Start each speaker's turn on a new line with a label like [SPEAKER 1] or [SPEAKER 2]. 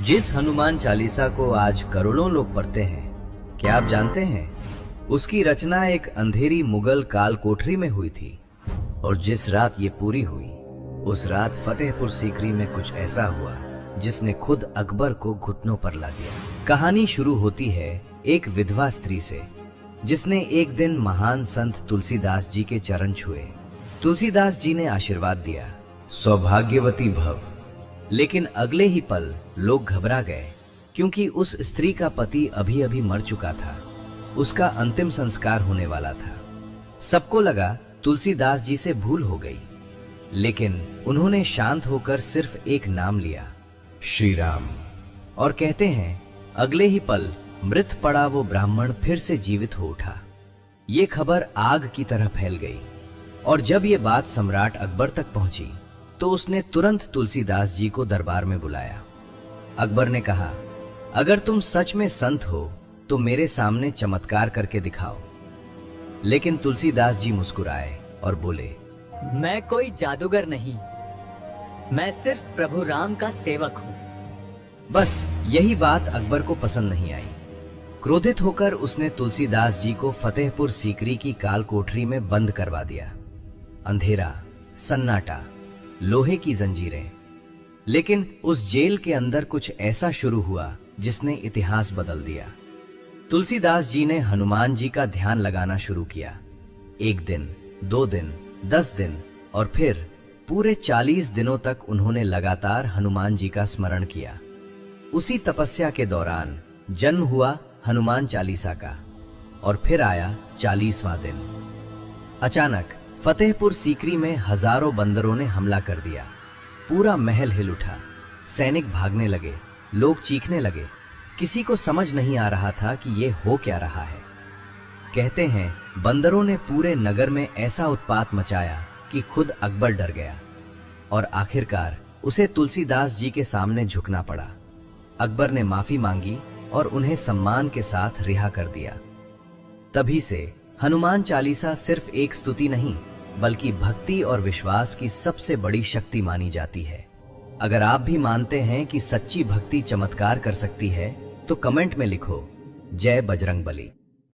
[SPEAKER 1] जिस हनुमान चालीसा को आज करोड़ों लोग पढ़ते हैं, क्या आप जानते हैं उसकी रचना एक अंधेरी मुगल काल कोठरी में हुई थी। और जिस रात ये पूरी हुई, उस रात फतेहपुर सीकरी में कुछ ऐसा हुआ जिसने खुद अकबर को घुटनों पर ला दिया। कहानी शुरू होती है एक विधवा स्त्री से, जिसने एक दिन महान संत तुलसीदास जी के चरण छुए। तुलसीदास जी ने आशीर्वाद दिया, सौभाग्यवती भव। लेकिन अगले ही पल लोग घबरा गए, क्योंकि उस स्त्री का पति अभी अभी मर चुका था। उसका अंतिम संस्कार होने वाला था। सबको लगा तुलसीदास जी से भूल हो गई, लेकिन उन्होंने शांत होकर सिर्फ एक नाम लिया, श्री राम। और कहते हैं अगले ही पल मृत पड़ा वो ब्राह्मण फिर से जीवित हो उठा। ये खबर आग की तरह फैल गई, और जब ये बात सम्राट अकबर तक पहुंची तो उसने तुरंत तुलसीदास जी को दरबार में बुलाया। अकबर ने कहा, अगर तुम सच में संत हो तो मेरे सामने चमत्कार करके दिखाओ। लेकिन तुलसीदास जी मुस्कुराए और बोले,
[SPEAKER 2] मैं कोई जादूगर नहीं, मैं सिर्फ प्रभु राम का सेवक हूँ।
[SPEAKER 1] बस यही बात अकबर को पसंद नहीं आई। क्रोधित होकर उसने तुलसीदास जी को फतेहपुर सीकरी की काल कोठरी में बंद करवा दिया। अंधेरा, सन्नाटा, लोहे की जंजीरें। लेकिन उस जेल के अंदर कुछ ऐसा शुरू हुआ जिसने इतिहास बदल दिया। तुलसीदास जी ने हनुमान जी का ध्यान लगाना शुरू किया। 1 दिन, 2 दिन, 10 दिन और फिर पूरे 40 दिनों तक उन्होंने लगातार हनुमान जी का स्मरण किया। उसी तपस्या के दौरान जन्म हुआ हनुमान चालीसा का, और फिर आया 40वां दिन। अचानक फतेहपुर सीकरी में हजारों बंदरों ने हमला कर दिया। पूरा महल हिल उठा, सैनिक भागने लगे, लोग चीखने लगे। किसी को समझ नहीं आ रहा था कि ये हो क्या रहा है। कहते हैं बंदरों ने पूरे नगर में ऐसा उत्पात मचाया कि खुद अकबर डर गया, और आखिरकार उसे तुलसीदास जी के सामने झुकना पड़ा। अकबर ने माफी मांगी और उन्हें सम्मान के साथ रिहा कर दिया। तभी से हनुमान चालीसा सिर्फ एक स्तुति नहीं, बल्कि भक्ति और विश्वास की सबसे बड़ी शक्ति मानी जाती है। अगर आप भी मानते हैं कि सच्ची भक्ति चमत्कार कर सकती है, तो कमेंट में लिखो, जय बजरंगबली।